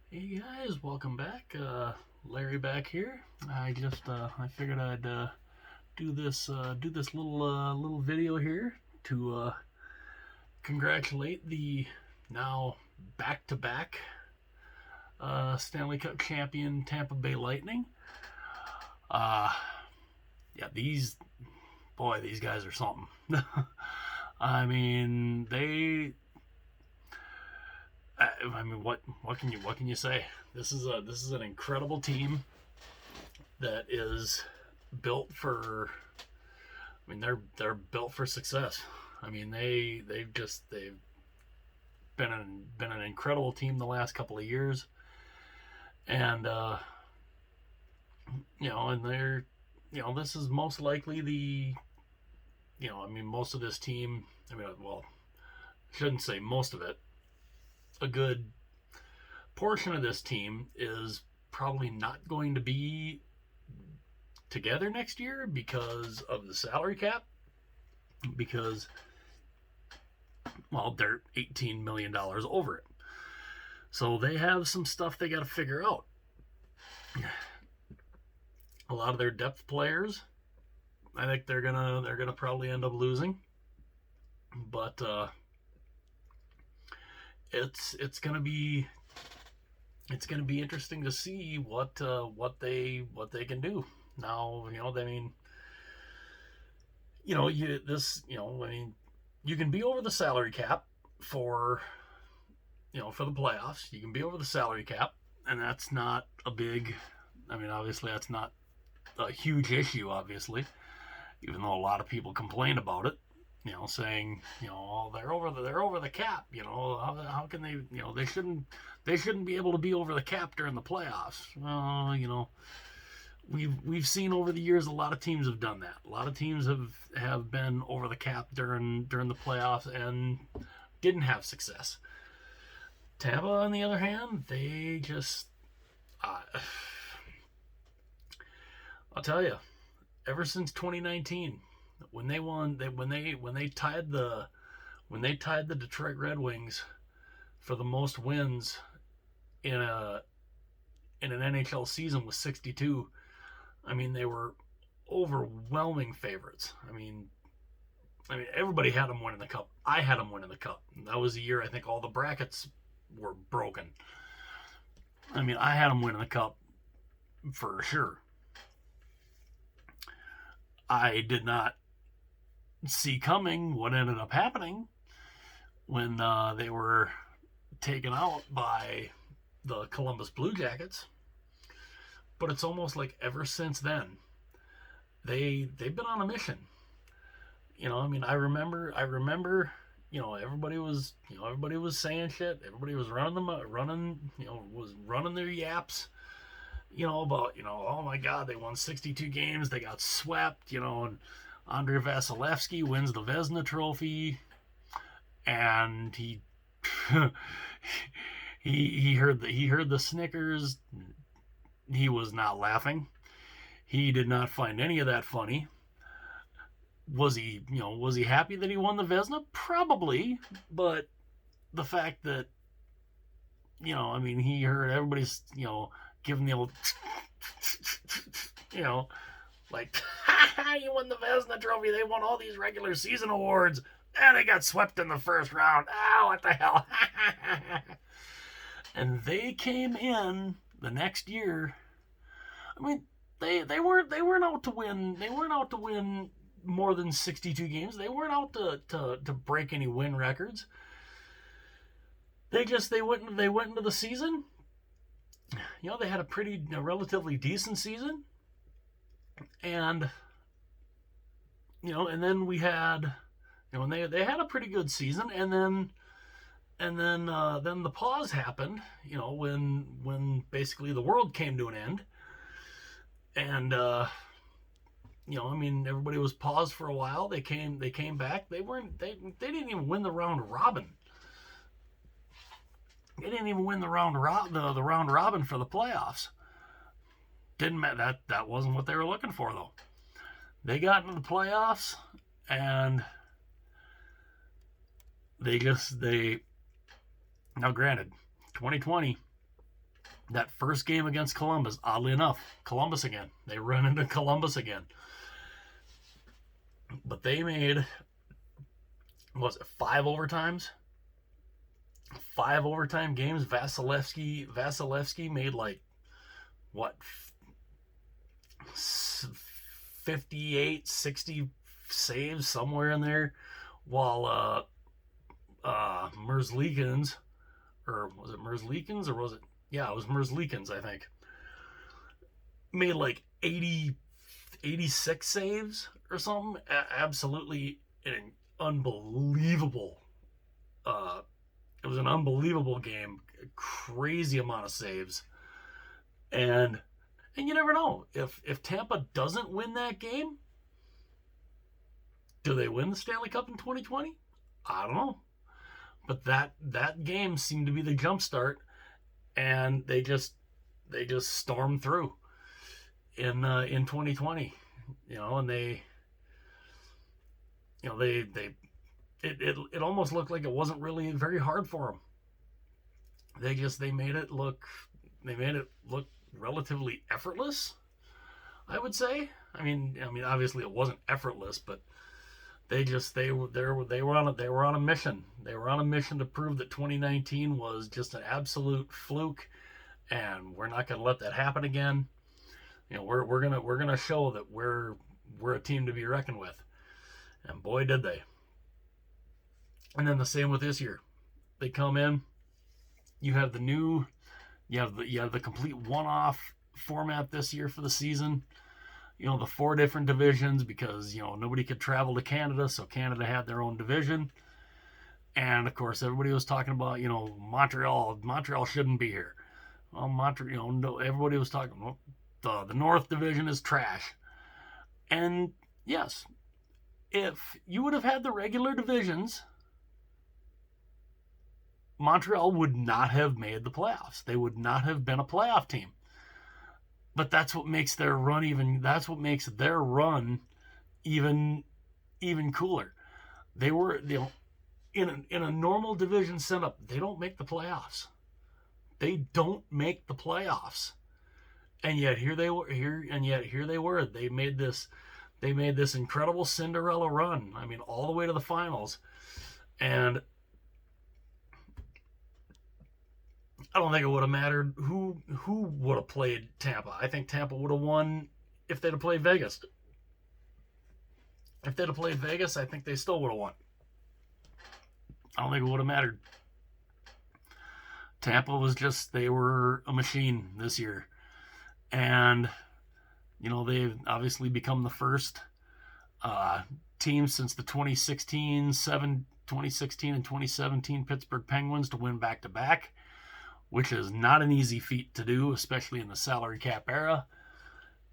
Hey guys, welcome back. Larry back here. I figured I'd do this little video here to congratulate the now back-to-back Stanley Cup champion Tampa Bay Lightning. Uh, yeah, these guys are something. I mean, what can you say? This is an incredible team that is built for. I mean, they're built for success. I mean, they've been an incredible team the last couple of years, and and they're this is most likely most of this team. Shouldn't say most of it. A good portion of this team is probably not going to be together next year because of the salary cap. Because, well, they're $18 million over it. So they have some stuff they got to figure out. A lot of their depth players, I think they're gonna probably end up losing. But it's gonna be interesting to see what they can do. Now, you can be over the salary cap for for the playoffs. You can be over the salary cap, and that's not a big. Obviously, that's not a huge issue. Obviously, even though a lot of people complain about it, saying, oh, they're over the cap. How can they, they shouldn't be able to be over the cap during the playoffs. Well, we've seen over the years a lot of teams have done that. A lot of teams have been over the cap during the playoffs and didn't have success. Tampa, on the other hand, they just I'll tell you, ever since 2019, when they tied the Detroit Red Wings for the most wins in an NHL season with 62. They were overwhelming favorites. Everybody had them winning the cup. I had them winning the cup. That was the year I think all the brackets were broken. I had them winning the cup for sure. I did not see coming what ended up happening when they were taken out by the Columbus Blue Jackets. But it's almost like ever since then, they've been on a mission. I remember. Everybody was saying shit. Everybody was running their yaps. About oh my God, they won 62 games. They got swept. And Andrei Vasilevsky wins the Vezina Trophy, and he he heard the snickers. He was not laughing. He did not find any of that funny. Was he happy that he won the Vezina? Probably, but the fact that he heard everybody's giving the old like you won the Vezina Trophy. They won all these regular season awards, and they got swept in the first round. Oh, what the hell! And they came in the next year. They weren't out to win. They weren't out to win more than 62 games. They weren't out to break any win records. They went into the season. They had a relatively decent season, and and then we had they had a pretty good season, and then the pause happened. When basically the world came to an end, and everybody was paused for a while. They came back. They didn't even win the round robin. They didn't even win the round robin for the playoffs. Didn't matter. That wasn't what they were looking for, though. They got into the playoffs, and now granted, 2020 That first game against Columbus, oddly enough, Columbus again. They run into Columbus again. But they made, was it 5 overtimes? 5 overtime games. Vasilevsky made like, what, 58, 60 saves somewhere in there, while Merzlikins, or was it Merzlikins, or was it, yeah, it was Merzlikins, I think, made like 86 saves or something. Absolutely an unbelievable, it was an unbelievable game, crazy amount of saves. And you never know, if Tampa doesn't win that game, do they win the Stanley Cup in 2020? I don't know. But that game seemed to be the jump start, and they just stormed through in 2020. And they it almost looked like it wasn't really very hard for them. They made it look relatively effortless, I would say. I mean obviously it wasn't effortless, but they were on a mission. They were on a mission to prove that 2019 was just an absolute fluke, and we're not going to let that happen again. We're gonna show that we're a team to be reckoned with, and boy did they. And then the same with this year. They come in. You have the complete one-off format this year for the season. The 4 different divisions, because nobody could travel to Canada, so Canada had their own division. And of course everybody was talking about Montreal shouldn't be here. Well, Montreal, no, everybody was talking, well, the North Division is trash. And yes, if you would have had the regular divisions, Montreal would not have made the playoffs. They would not have been a playoff team. But that's what makes their run even cooler. They were, in a normal division setup, they don't make the playoffs. They don't make the playoffs. And yet here they were. They made this incredible Cinderella run. I mean, all the way to the finals. And I don't think it would have mattered who would have played Tampa. I think Tampa would have won if they'd have played Vegas. If they'd have played Vegas, I think they still would have won. I don't think it would have mattered. Tampa they were a machine this year. And, they've obviously become the first team since the 2016 and 2017 Pittsburgh Penguins to win back-to-back, which is not an easy feat to do, especially in the salary cap era.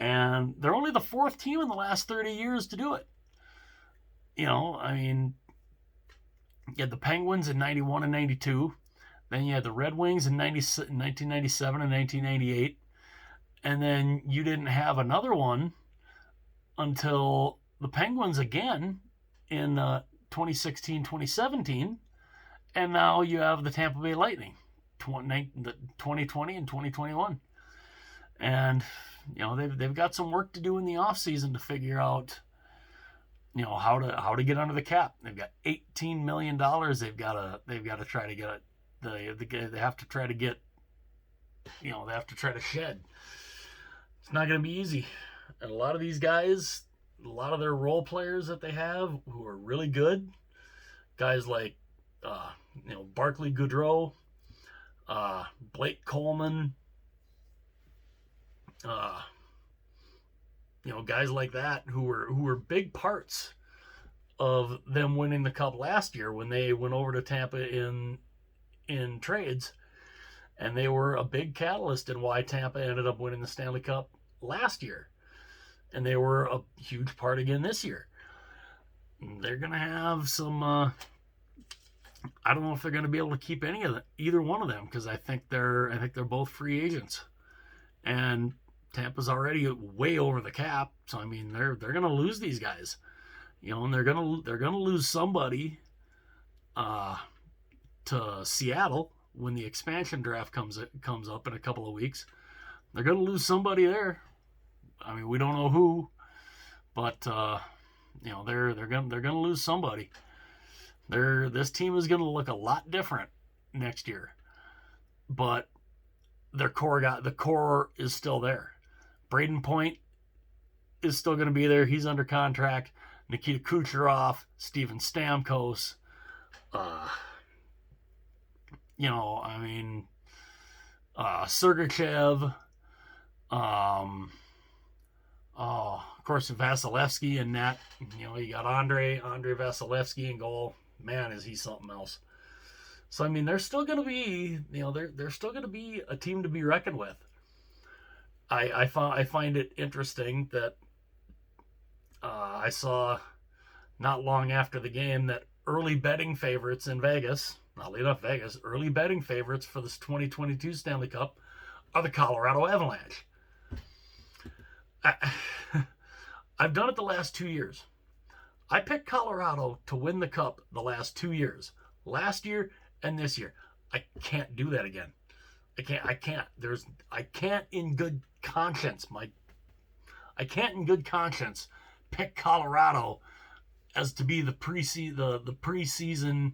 And they're only the 4th team in the last 30 years to do it. You had the Penguins in 91 and 92. Then you had the Red Wings in 1997 and 1998. And then you didn't have another one until the Penguins again in 2016, 2017. And now you have the Tampa Bay Lightning. 2020 and 2021, and they've got some work to do in the off season to figure out how to get under the cap. They've got $18 million. They've got to try to get it. They have to try to get. They have to try to shed. It's not going to be easy, and a lot of these guys, a lot of their role players that they have who are really good, guys like Barclay Goodrow. Blake Coleman, guys like that who were big parts of them winning the cup last year when they went over to Tampa in trades, and they were a big catalyst in why Tampa ended up winning the Stanley Cup last year, and they were a huge part again this year. They're gonna have some. I don't know if they're going to be able to keep either one of them, because I think they're both free agents, and Tampa's already way over the cap. So I mean, they're going to lose these guys, and they're going to lose somebody to Seattle, when the expansion draft comes up in a couple of weeks, they're going to lose somebody there. I mean, we don't know who, but they're going to lose somebody. This team is going to look a lot different next year, but the core is still there. Braden Point is still going to be there. He's under contract. Nikita Kucherov, Steven Stamkos, Sergachev, of course, Vasilevsky and that. You got Andre Vasilevsky in goal. Man, is he something else. So, I mean, there's still going to be, there's still going to be a team to be reckoned with. I find it interesting that I saw not long after the game that early betting favorites in Vegas, oddly enough, early betting favorites for this 2022 Stanley Cup are the Colorado Avalanche. I've done it the last 2 years. I picked Colorado to win the Cup the last 2 years. Last year and this year. I can't do that again. I can't in good conscience. I can't in good conscience pick Colorado as to be the preseason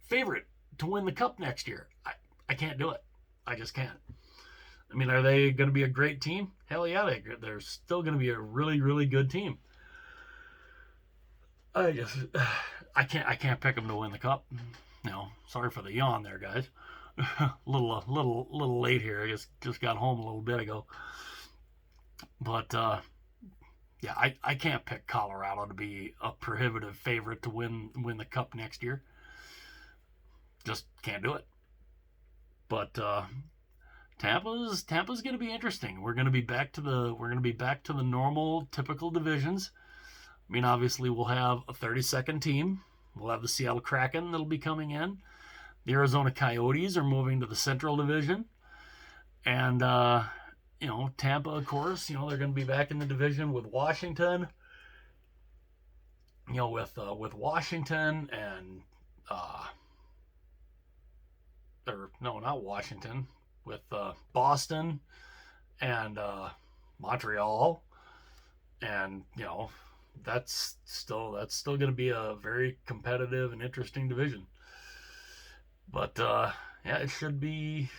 favorite to win the Cup next year. I can't do it. I just can't. I mean, are they going to be a great team? Hell yeah, they're still going to be a really, really good team. I can't pick them to win the Cup. Sorry for the yawn there, guys. a little late here. I just got home a little bit ago. But yeah, I can't pick Colorado to be a prohibitive favorite to win the Cup next year. Just can't do it. But Tampa's going to be interesting. We're going to be back to the normal typical divisions. I mean, obviously we'll have a 32nd team. We'll have the Seattle Kraken that'll be coming in. The Arizona Coyotes are moving to the Central Division. And Tampa, of course, they're going to be back in the division with Washington. With Washington and not Washington, with Boston and Montreal, and that's still going to be a very competitive and interesting division. But it should be.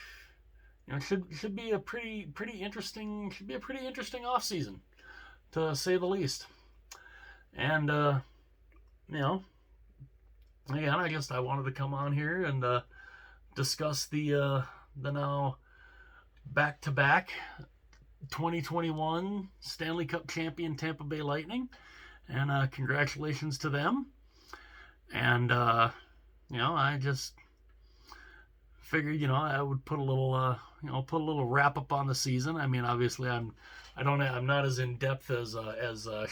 It should be a pretty interesting off season, to say the least. And again, I wanted to come on here and discuss the now back-to-back 2021 Stanley Cup champion Tampa Bay Lightning, and congratulations to them. And I just figured I would put a little wrap up on the season. I mean, obviously I'm not as in depth as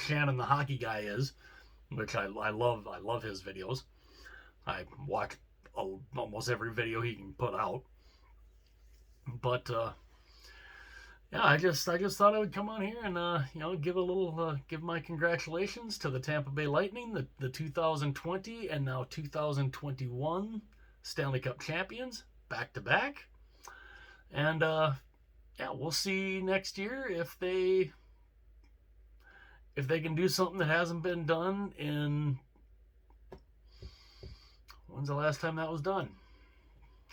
Shannon the hockey guy is, which I love his videos. I watch almost every video he can put out. But I just thought I would come on here and give my congratulations to the Tampa Bay Lightning, the 2020 and now 2021 Stanley Cup champions, back to back. And we'll see next year if they can do something that hasn't been done in. When's the last time that was done?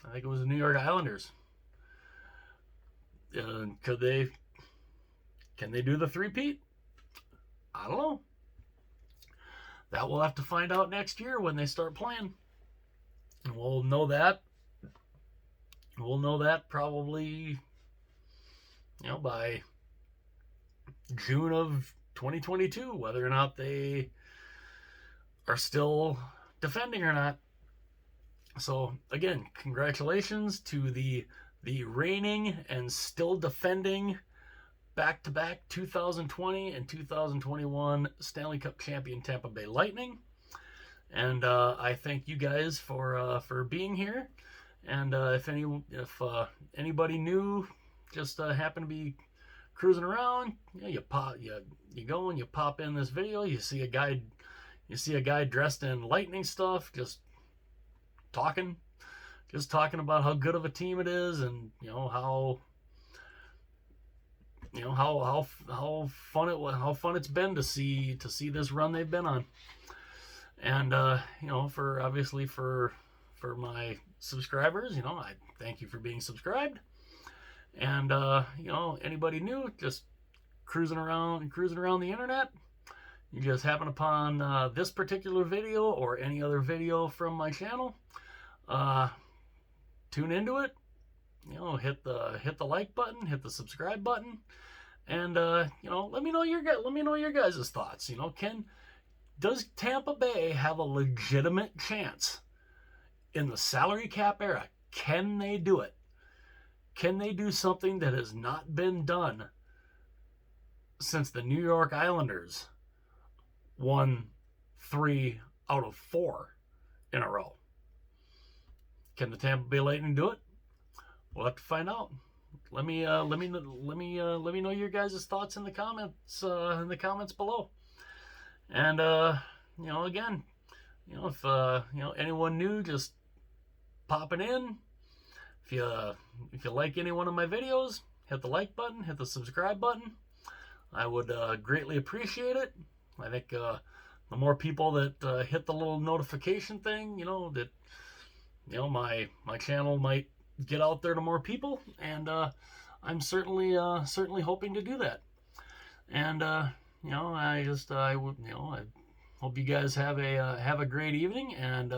I think it was the New York Islanders. Can they do the three-peat? I don't know. That we'll have to find out next year when they start playing. And we'll know that probably by June of 2022, whether or not they are still defending or not. So again, congratulations to the reigning and still defending back-to-back 2020 and 2021 Stanley Cup champion Tampa Bay Lightning. And I thank you guys for being here. And if anybody new just happened to be cruising around, you go and you pop in this video. You see a guy dressed in lightning stuff, just talking just talking about how good of a team it is, and how how fun it was, how fun it's been to see this run they've been on. And for obviously for my subscribers, I thank you for being subscribed. And anybody new just cruising around the internet, you just happen upon this particular video or any other video from my channel, tune into it. Hit the like button, hit the subscribe button, and let me know your guys' thoughts. Does Tampa Bay have a legitimate chance in the salary cap era? Can they do it? Can they do something that has not been done since the New York Islanders won 3 out of 4 in a row? Can the Tampa Bay Lightning do it? We'll have to find out. Let me know your guys' thoughts in the comments below. And again, if anyone new just popping in, if you like any one of my videos, hit the like button, hit the subscribe button. I would greatly appreciate it. I think the more people that hit the little notification thing, that my channel might get out there to more people, and I'm certainly hoping to do that. And I hope you guys have a great evening. And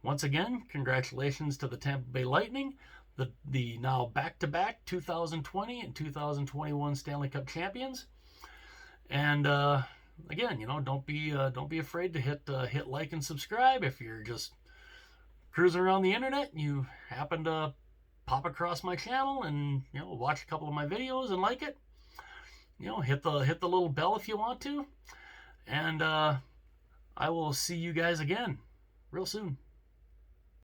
once again, congratulations to the Tampa Bay Lightning, the now back-to-back 2020 and 2021 Stanley Cup champions. And again, don't be afraid to hit like and subscribe. If you're just cruising around the internet and you happen to pop across my channel and watch a couple of my videos and like it, hit the little bell if you want to. And I will see you guys again real soon.